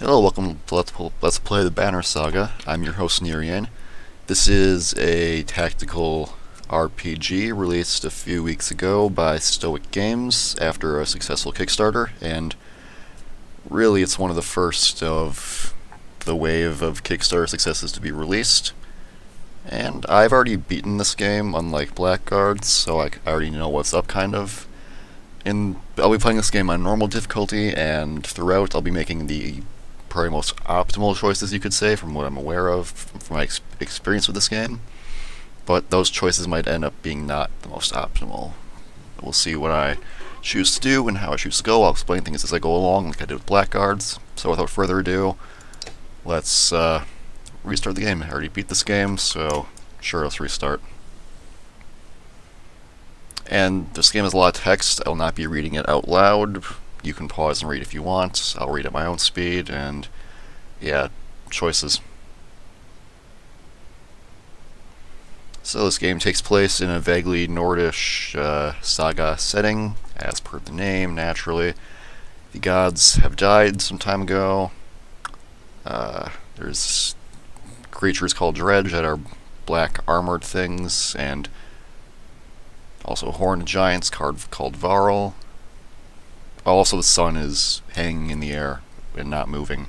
Hello, welcome to Let's Play the Banner Saga. I'm your host, Nirian. This is a tactical RPG released a few weeks ago by Stoic Games after a successful Kickstarter, and really it's one of the first of the wave of Kickstarter successes to be released. And I've already beaten this game, unlike Blackguards, so I already know what's up, kind of. I'll be playing this game on normal difficulty, and throughout I'll be making the probably most optimal choices, you could say, from what I'm aware of, from my experience with this game. But those choices might end up being not the most optimal. We'll see what I choose to do and how I choose to go. I'll explain things as I go along, like I did with Blackguards. So without further ado, let's restart the game. I already beat this game, so sure, let's restart. And this game has a lot of text. I will not be reading it out loud. You can pause and read if you want. I'll read at my own speed, and yeah, choices. So this game takes place in a vaguely Nordish Saga setting, as per the name, naturally. The gods have died some time ago. There's creatures called Dredge that are black armored things, and also horned giants called Varl. Also, the sun is hanging in the air and not moving.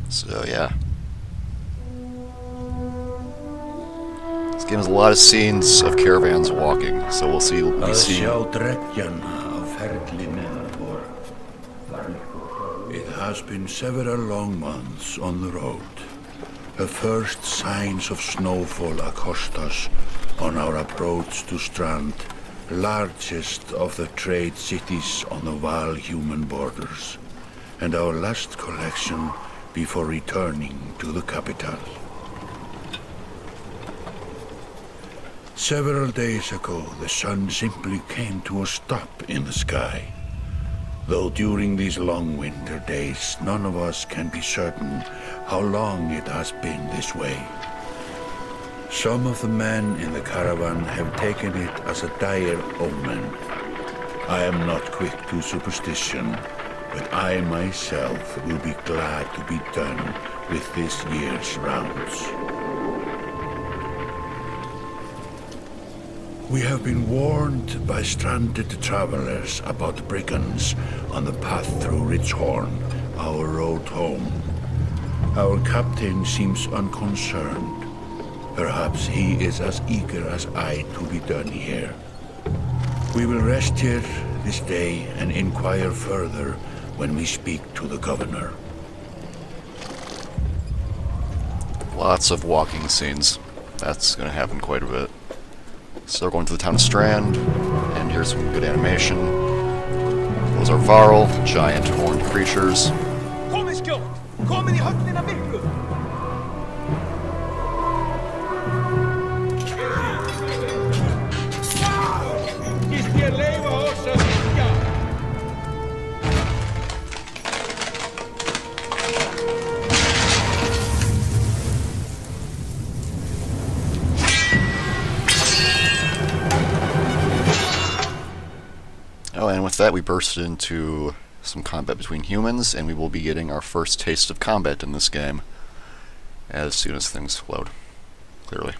So yeah. This game has a lot of scenes of caravans walking, so we'll see. It has been several long months on the road. The first signs of snowfall accost us on our approach to Strand, largest of the trade cities on the Val-human borders, and our last collection before returning to the capital. Several days ago, the sun simply came to a stop in the sky. Though during these long winter days, none of us can be certain how long it has been this way. Some of the men in the caravan have taken it as a dire omen. I am not quick to superstition, but I myself will be glad to be done with this year's rounds. We have been warned by stranded travelers about brigands on the path through Ridgehorn, our road home. Our captain seems unconcerned. Perhaps he is as eager as I to be done here. We will rest here this day and inquire further when we speak to the governor. Lots of walking scenes. That's going to happen quite a bit. So we're going to the town of Strand, and here's some good animation. Those are Varl, giant horned creatures. Oh, and with that we burst into some combat between humans, and we will be getting our first taste of combat in this game as soon as things load, clearly.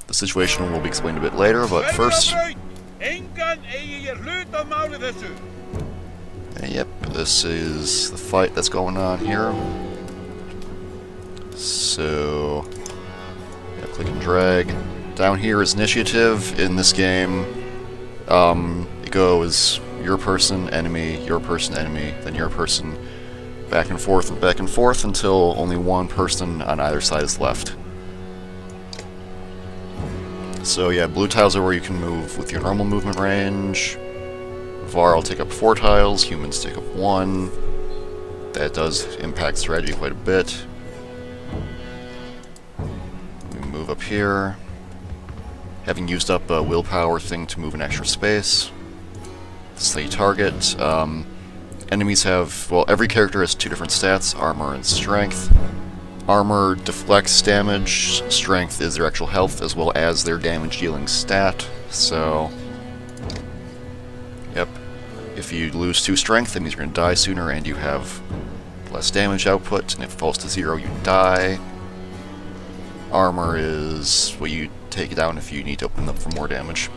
The situation will be explained a bit later, but first... Yep, this is the fight that's going on here. So... yeah, click and drag. Down here is initiative. In this game, it goes your person, enemy, then your person, back and forth until only one person on either side is left. So yeah, blue tiles are where you can move with your normal movement range. Var will take up 4 tiles, humans take up 1. That does impact strategy quite a bit. We move up here. Having used up a willpower thing to move an extra space. Slay target. Enemies have, well, every character has 2 different stats, armor and strength. Armor deflects damage, strength is their actual health as well as their damage dealing stat, so yep. If you lose 2 strength, that means you're going to die sooner and you have less damage output, and if it falls to 0, you die. Armor is what you take down if you need to open them for more damage.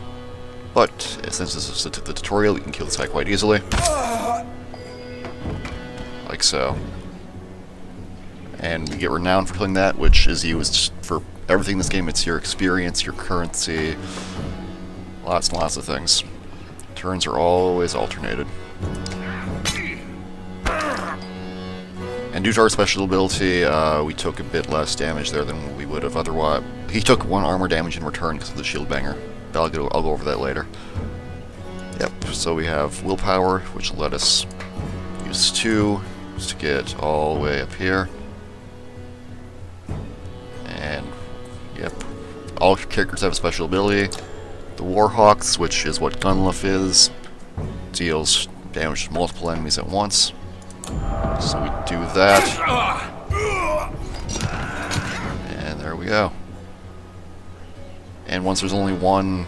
But since this is the tutorial, you can kill this guy quite easily. Like so. And we get renown for killing that, which is used for everything in this game. It's your experience, your currency, lots and lots of things. Turns are always alternated. And due to our special ability, we took a bit less damage there than we would have otherwise. He took 1 armor damage in return because of the shield banger. But I'll go over that later. Yep, so we have willpower, which will let us use 2 to get all the way up here. And, yep, all characters have a special ability. The Warhawks, which is what Gunluff is, deals damage to multiple enemies at once. So we do that. And there we go. And once there's only 1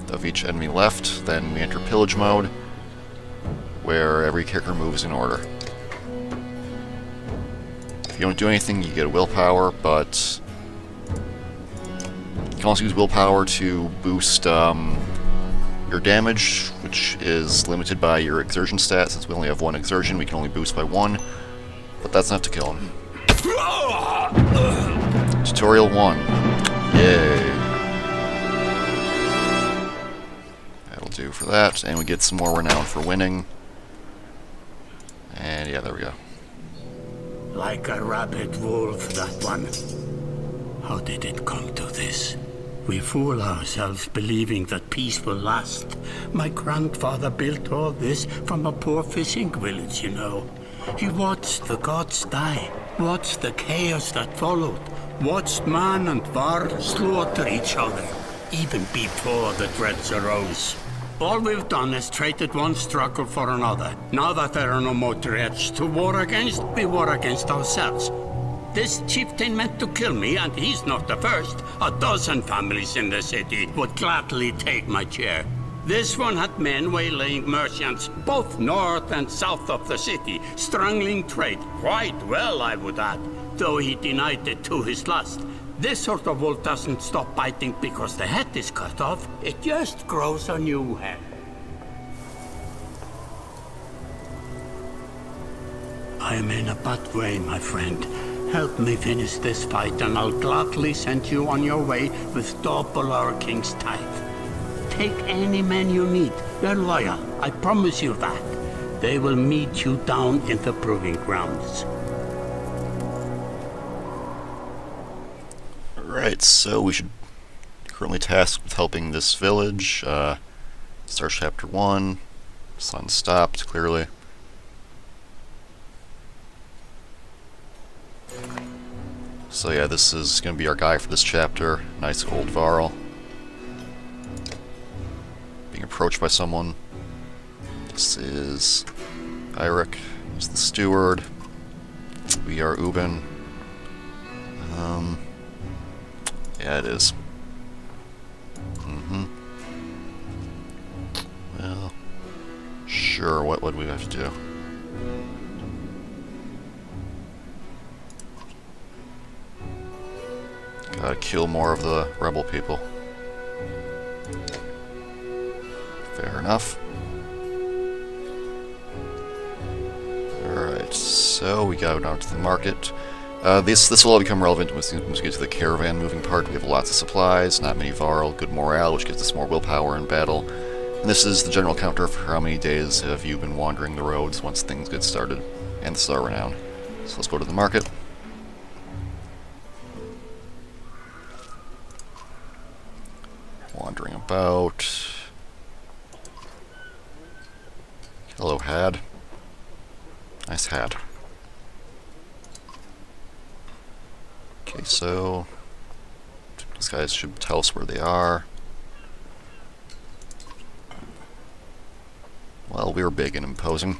of each enemy left, then we enter pillage mode, where every character moves in order. If you don't do anything, you get a willpower, but you can also use willpower to boost your damage, which is limited by your exertion stat. Since we only have 1 exertion, we can only boost by 1, but that's enough to kill him. Tutorial 1. Yay. That'll do for that, and we get some more renown for winning. And yeah, there we go. Like a rabid wolf, that one. How did it come to this? We fool ourselves believing that peace will last. My grandfather built all this from a poor fishing village, you know. He watched the gods die, watched the chaos that followed, watched man and var slaughter each other, even before the dreads arose. All we've done is traded one struggle for another. Now that there are no more dreads to war against, we war against ourselves. This chieftain meant to kill me, and he's not the first. 12 families in the city would gladly take my chair. This one had men waylaying merchants, both north and south of the city, strangling trade quite well, I would add, though he denied it to his lust. This sort of wolf doesn't stop biting because the head is cut off. It just grows a new head. I'm in a bad way, my friend. Help me finish this fight, and I'll gladly send you on your way with double our king's tithe. Take any men you need. They're loyal, I promise you that. They will meet you down in the proving grounds. Alright, so we should currently tasked with helping this village. Start chapter 1. Sun stopped, clearly. So yeah, this is going to be our guy for this chapter. Nice old Varl. Being approached by someone. This is Eirik. He's the steward. We are Ubin. Yeah, it is. Well, sure, what would we have to do? Gotta kill more of the rebel people. Fair enough. Alright, so we gotta go down to the market. This will all become relevant once we get to the caravan moving part. We have lots of supplies, not many Varl, good morale, which gives us more willpower in battle. And this is the general counter for how many days have you been wandering the roads once things get started. And this is our renown. So let's go to the market. Wandering about. Hello, Had. Nice hat. Okay, so these guys should tell us where they are. Well, we're big and imposing.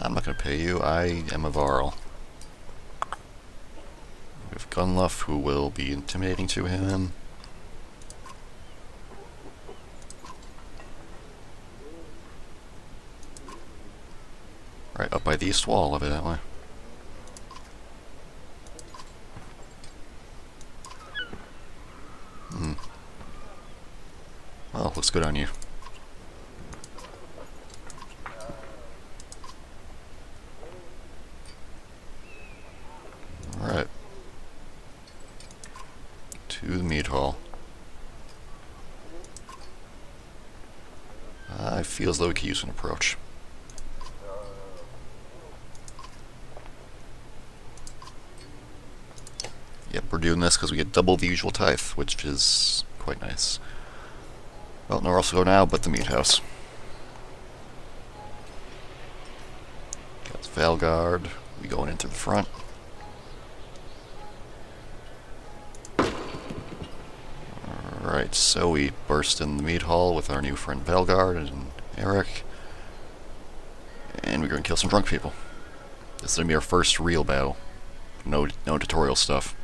I'm not going to pay you. I am a Varl. We have Gunluff, who will be intimidating to him. Right up by the east wall, evidently. Well, looks good on you. Alright. To the meat hall. I feel as though we could use an approach. Yep, we're doing this because we get double the usual tithe, which is quite nice. Well, nowhere else to go now but the meat house. Got the Valguard. We going into the front. Alright, so we burst in the meat hall with our new friend Valguard and Eric. And we're going to kill some drunk people. This is going to be our first real battle. No tutorial stuff.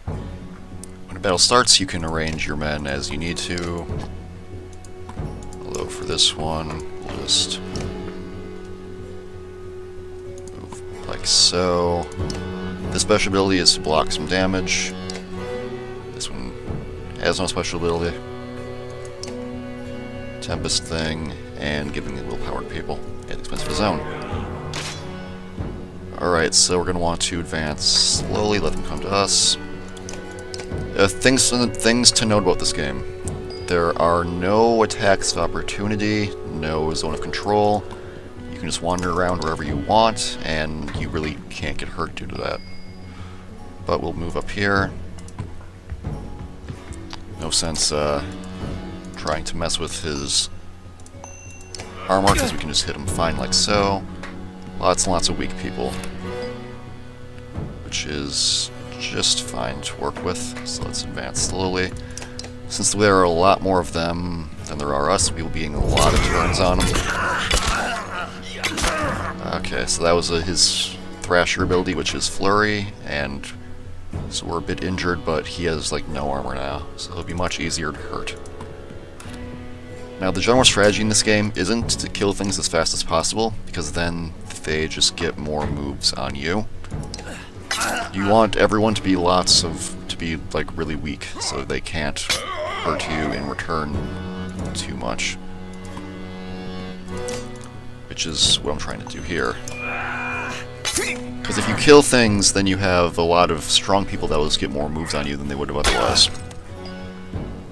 When a battle starts, you can arrange your men as you need to. Although for this one, we'll just move like so. This special ability is to block some damage. This one has no special ability. Tempest thing, and giving the willpower to people at the expense of his own. Alright, so we're going to want to advance slowly, let them come to us. Things to note about this game. There are no attacks of opportunity, no zone of control. You can just wander around wherever you want, and you really can't get hurt due to that. But we'll move up here. No sense trying to mess with his armor, because we can just hit him fine like so. Lots and lots of weak people, which is just fine to work with. So let's advance slowly. Since there are a lot more of them than there are us, we will be getting a lot of turns on them. Okay, so that was his Thrasher ability, which is Flurry, and so we're a bit injured, but he has like no armor now, so it'll be much easier to hurt. Now, the general strategy in this game isn't to kill things as fast as possible, because then they just get more moves on you. You want everyone to be like really weak, so they can't hurt you in return too much. Which is what I'm trying to do here. Because if you kill things, then you have a lot of strong people that will just get more moves on you than they would have otherwise.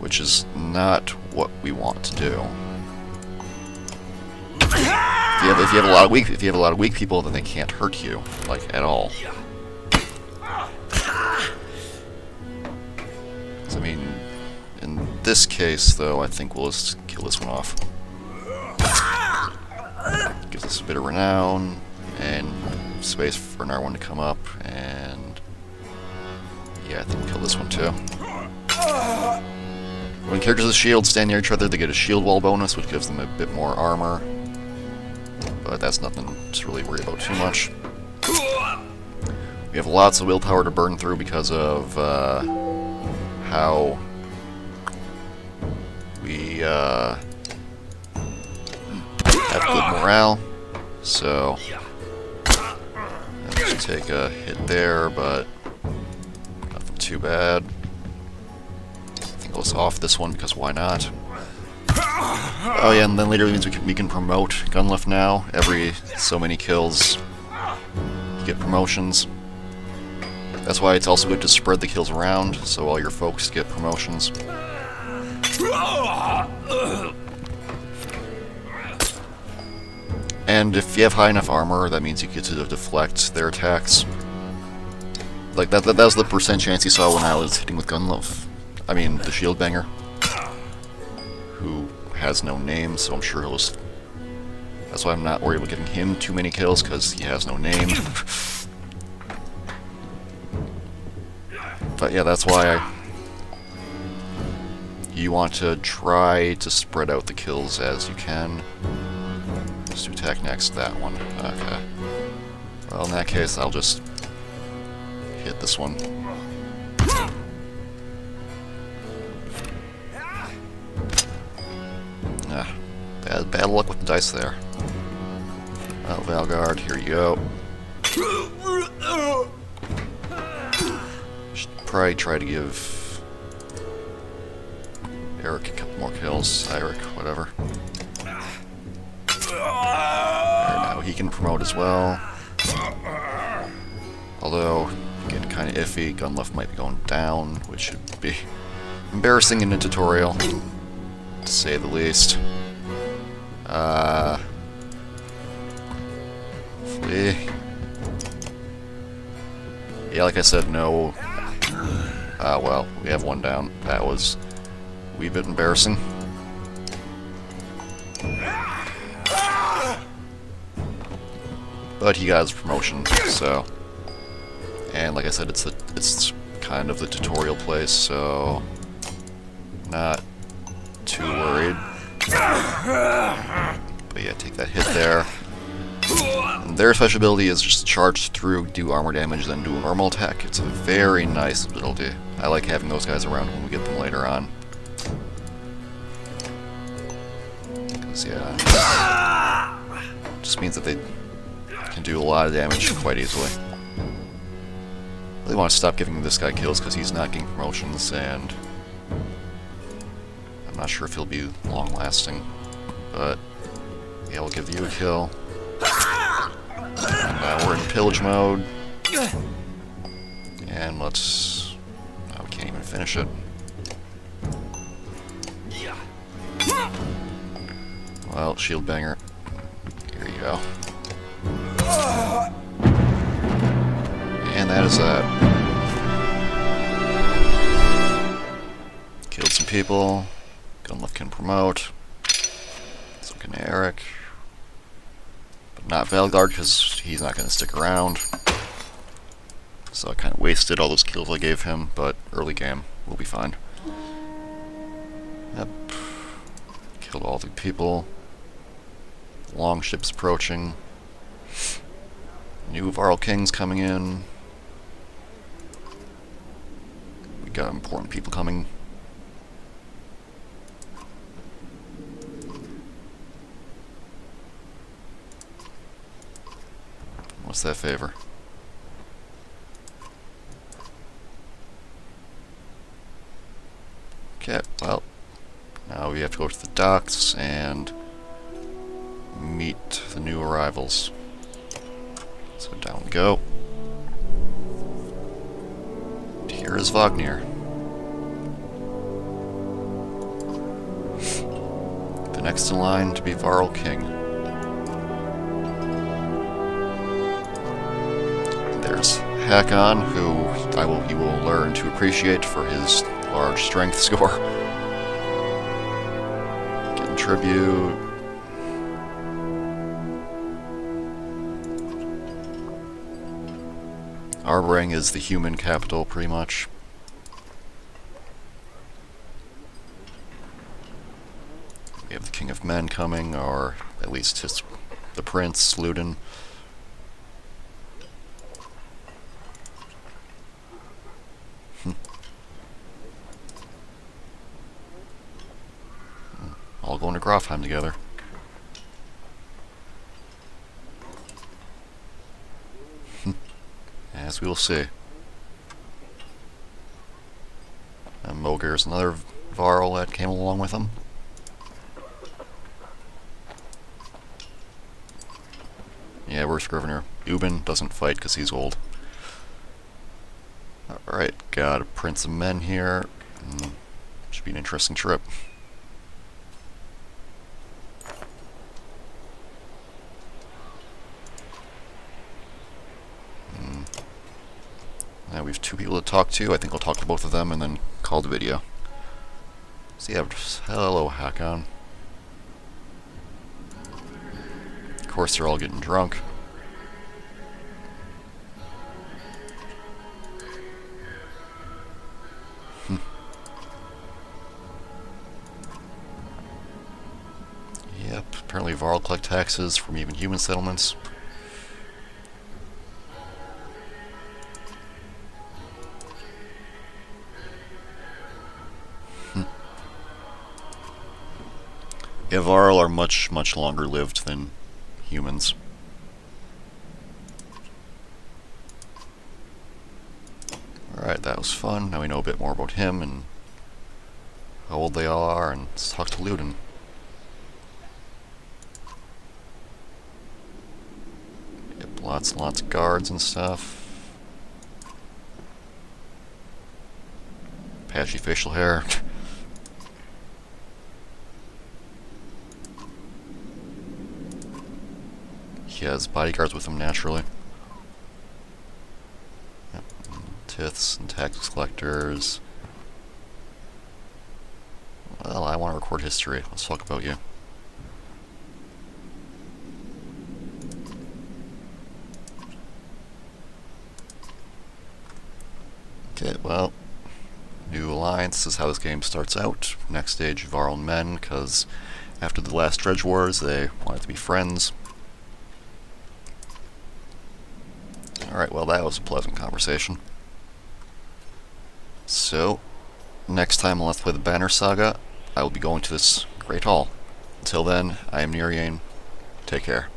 Which is not what we want to do. If you have a lot of weak people, then they can't hurt you, like, at all. I mean, in this case, though, I think we'll just kill this one off. Gives us a bit of renown, and space for another one to come up, and yeah, I think we'll kill this one too. When characters with shields stand near each other, they get a shield wall bonus, which gives them a bit more armor, but that's nothing to really worry about too much. We have lots of willpower to burn through because of how we have good morale, so let's just take a hit there, but nothing too bad. I think I'll just off this one because why not? Oh yeah, and then later it means we can promote Gunluff now. Every so many kills, you get promotions. That's why it's also good to spread the kills around, so all your folks get promotions. And if you have high enough armor, that means you get to deflect their attacks. Like, that was the percent chance you saw when I was hitting with Gunluff. I mean, the Shield Banger. Who has no name, so I'm sure he'll just... That's why I'm not worried about getting him too many kills, because he has no name. But yeah, that's why I you want to try to spread out the kills as you can. Just to attack next, that one. Okay. Well, in that case, I'll just hit this one. Ah, bad luck with the dice there. Well, Valgard, here you go. Should probably try to give Eric a couple more kills. Eric, whatever. There, now he can promote as well. Although, getting kind of iffy, gun left might be going down, which should be embarrassing in a tutorial, to say the least. Hopefully. Yeah, like I said, no. Well, we have one down. That was a wee bit embarrassing. But he got his promotion, so. And like I said, it's kind of the tutorial place, so not too worried. But yeah, take that hit there. And their special ability is just charge through, do armor damage, then do a normal attack. It's a very nice ability. I like having those guys around when we get them later on. Because yeah, just means that they can do a lot of damage quite easily. Really want to stop giving this guy kills because he's not getting promotions, and I'm not sure if he'll be long lasting. But yeah, we'll give you a kill. And we're in pillage mode. And let's. Oh, we can't even finish it. Well, shield banger. Here you go. And that is that. Killed some people. Gunlift can promote. So can Eric. But not Valgard, because he's not going to stick around. So I kind of wasted all those kills I gave him, but early game, we'll be fine. Yep. Killed all the people. Long ships approaching. New Varl Kings coming in. We got important people coming. What's that favor? Okay, well, now we have to go to the docks and meet the new arrivals. So down we go. And here is Wagner. The next in line to be Varl King. There's Hakon, who he will learn to appreciate for his large strength score. Getting tribute. Arborang is the human capital, pretty much. We have the King of Men coming, or at least the Prince, Luden. All going to Grofheim together. As we will see. And Moger's another Varl that came along with him. Yeah, we're Scrivener. Ubin doesn't fight because he's old. Alright, got a Prince of Men here. Should be an interesting trip. Now we have two people to talk to. I think I'll talk to both of them and then call the video. So yeah, hello Hakon. Of course they're all getting drunk. Apparently Varl collect taxes from even human settlements. Yeah, Varl are much, much longer lived than humans. Alright, that was fun. Now we know a bit more about him and how old they are, and let's talk to Luden. Yep, lots and lots of guards and stuff. Patchy facial hair. He has bodyguards with him naturally. Yep. Tiths and tax collectors. Well, I want to record history. Let's talk about you. Okay, well, new alliance is how this game starts out. Next stage, Varl and Men, because after the last Dredge Wars, they wanted to be friends. Alright, well, that was a pleasant conversation. So, next time on Let's Play the Banner Saga, I will be going to this Great Hall. Until then, I am Nirien. Take care.